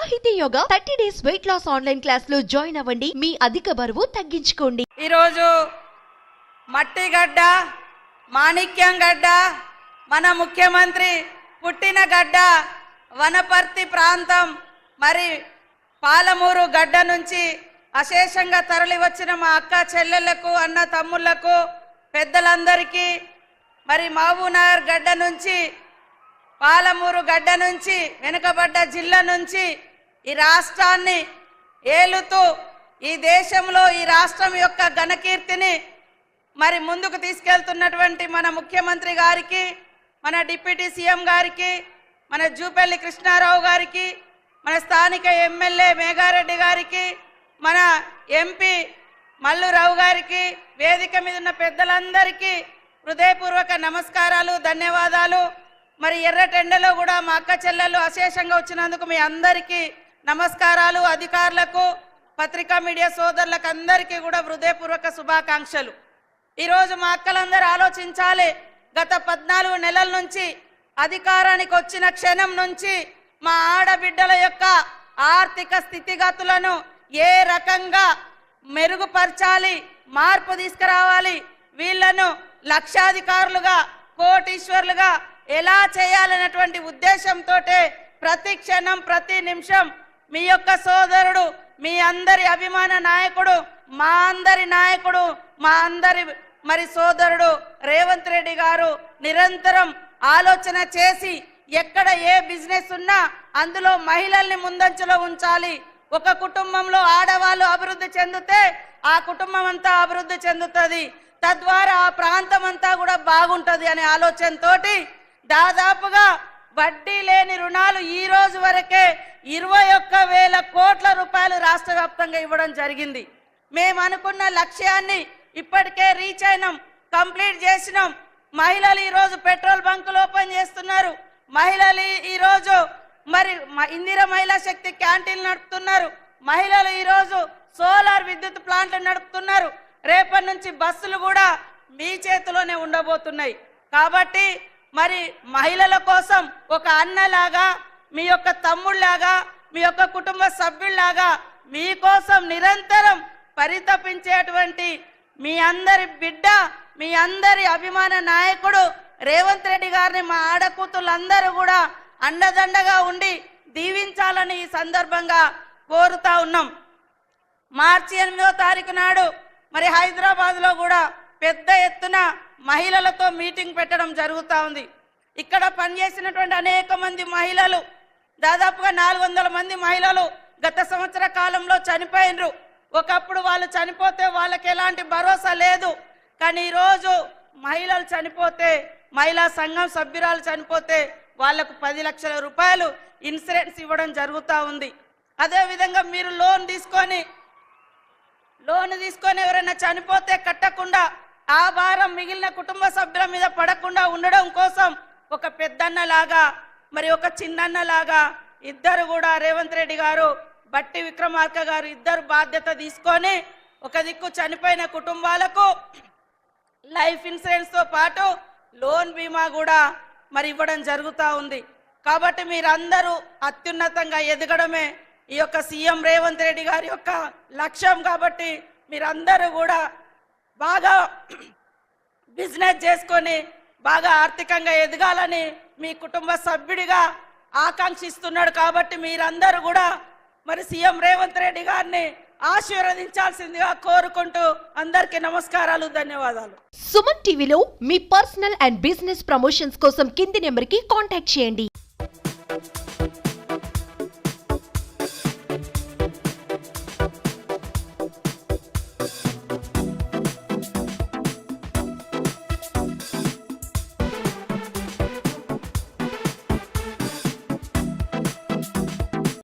సాహితీ Yoga 30 days weight loss online class లో join అవ్వండి. మీ అధిక బరువు తగ్గించుకోండి. ఈరోజు మట్టిగడ్డ, మాణిక్యం గడ్డ, మన ముఖ్యమంత్రి పుట్టిన గడ్డ వనపర్తి ప్రాంతం, మరి పాలమూరు గడ్డ నుంచి అశేషంగా తరలి వచ్చిన మా అక్క చెల్లెళ్లకు, అన్న తమ్ముళ్లకు, పెద్దలందరికీ, మరి మహబూబ్నగర్ గడ్డ నుంచి, పాలమూరు గడ్డ నుంచి, వెనుకబడ్డ జిల్లా నుంచి ఈ రాష్ట్రాన్ని ఏలుతూ ఈ దేశంలో ఈ రాష్ట్రం యొక్క ఘనకీర్తిని మరి ముందుకు తీసుకెళ్తున్నటువంటి మన ముఖ్యమంత్రి గారికి, మన డిప్యూటీ సీఎం గారికి, మన జూపల్లి కృష్ణారావు గారికి, మన స్థానిక ఎమ్మెల్యే మేఘారెడ్డి గారికి, మన ఎంపీ మల్లురావు గారికి, వేదిక మీద ఉన్న పెద్దలందరికీ హృదయపూర్వక నమస్కారాలు, ధన్యవాదాలు. మరి ఎర్రటెండలో కూడా మా అక్క చెల్లెళ్ళు అశేషంగా వచ్చినందుకు మీ అందరికీ నమస్కారాలు. అధికారులకు, పత్రికా మీడియా సోదరులకు అందరికీ కూడా హృదయపూర్వక శుభాకాంక్షలు. ఈరోజు మా అక్కలందరూ ఆలోచించాలి, గత 14 నెలల నుంచి అధికారానికి వచ్చిన క్షణం నుంచి మా ఆడబిడ్డల యొక్క ఆర్థిక స్థితిగతులను ఏ రకంగా మెరుగుపరచాలి, మార్పు తీసుకురావాలి, వీళ్లను లక్షాధికారులుగా, కోటీశ్వర్లుగా ఎలా చేయాలనేటువంటి ఉద్దేశంతో ప్రతి క్షణం, ప్రతి నిమిషం మీ యొక్క సోదరుడు, మీ అందరి అభిమాన నాయకుడు, మా అందరి నాయకుడు, మా అందరి మరి సోదరుడు రేవంత్ రెడ్డి గారు నిరంతరం ఆలోచన చేసి ఎక్కడ ఏ బిజినెస్ ఉన్నా అందులో మహిళల్ని ముందంజలో ఉంచాలి. ఒక కుటుంబంలో ఆడవాళ్ళు అభివృద్ధి చెందితే ఆ కుటుంబం అంతా అభివృద్ధి చెందుతుంది, తద్వారా ఆ ప్రాంతం అంతా కూడా బాగుంటుంది అనే ఆలోచనతోటి దాదాపుగా వడ్డీ లేని రుణాలు ఈ రోజు వరకే 21,000 కోట్ల రూపాయలు రాష్ట్ర వ్యాప్తంగా ఇవ్వడం జరిగింది. మేము అనుకున్న లక్ష్యాన్ని ఇప్పటికే రీచ్ అయినాం, కంప్లీట్ చేసినాం. మహిళలు ఈరోజు పెట్రోల్ బంకులు ఓపెన్ చేస్తున్నారు. మహిళలు ఈరోజు మరి ఇందిరా మహిళా శక్తి క్యాంటీన్లు నడుపుతున్నారు. మహిళలు ఈరోజు సోలార్ విద్యుత్ ప్లాంట్లు నడుపుతున్నారు. రేపటి నుంచి బస్సులు కూడా మీ చేతిలోనే ఉండబోతున్నాయి. కాబట్టి మరి మహిళల కోసం ఒక అన్నలాగా, మీ యొక్క తమ్ముళ్లాగా, మీ యొక్క కుటుంబ సభ్యుల్లాగా మీకోసం నిరంతరం పరితపించేటువంటి మీ అందరి బిడ్డ, మీ అందరి అభిమాన నాయకుడు రేవంత్ రెడ్డి గారిని మా ఆడకూతులందరూ కూడా అండదండగా ఉండి దీవించాలని ఈ సందర్భంగా కోరుతా ఉన్నాం. మార్చి 8వ తారీఖు నాడు మరి హైదరాబాద్లో కూడా పెద్ద ఎత్తున మహిళలతో మీటింగ్ పెట్టడం జరుగుతూ ఉంది. ఇక్కడ పనిచేసినటువంటి అనేక మంది మహిళలు, దాదాపుగా 400 మంది మహిళలు గత సంవత్సర కాలంలో చనిపోయినరు. ఒకప్పుడు వాళ్ళు చనిపోతే వాళ్ళకి ఎలాంటి భరోసా లేదు. కానీ ఈరోజు మహిళలు చనిపోతే, మహిళా సంఘం సభ్యురాలు చనిపోతే వాళ్లకు 10 లక్షల రూపాయలు ఇన్సూరెన్స్ ఇవ్వడం జరుగుతూ ఉంది. అదేవిధంగా మీరు లోన్ తీసుకొని ఎవరైనా చనిపోతే కట్టకుండా ఆ భారం మిగిలిన కుటుంబ సభ్యుల మీద పడకుండా ఉండడం కోసం ఒక పెద్దన్నలాగా, మరి ఒక చిన్నన్నలాగా ఇద్దరు కూడా రేవంత్ రెడ్డి గారు, బట్టి విక్రమార్క గారు ఇద్దరు బాధ్యత తీసుకొని ఒక దిక్కు చనిపోయిన కుటుంబాలకు లైఫ్ ఇన్సూరెన్స్తో పాటు లోన్ బీమా కూడా మరి ఇవ్వడం జరుగుతూ ఉంది. కాబట్టి మీరందరూ అత్యున్నతంగా ఎదగడమే ఈ యొక్క సీఎం రేవంత్ రెడ్డి గారి యొక్క లక్ష్యం. కాబట్టి మీరందరూ కూడా బాగా బిజినెస్ చేసుకొని బాగా ఆర్థికంగా ఎదగాలని మీ కుటుంబ సభ్యుడిగా ఆకాంక్షిస్తున్నాడు. కాబట్టి మీరందరూ కూడా మరి సీఎం రేవంత్ రెడ్డి గారిని ఆశీర్వదించాల్సిందిగా కోరుకుంటూ అందరికీ నమస్కారాలు, ధన్యవాదాలు. సుమన్ టీవీలో మీ పర్సనల్ అండ్ బిజినెస్ ప్రమోషన్స్ కోసం కింది నెంబర్కి కాంటాక్ట్ చేయండి.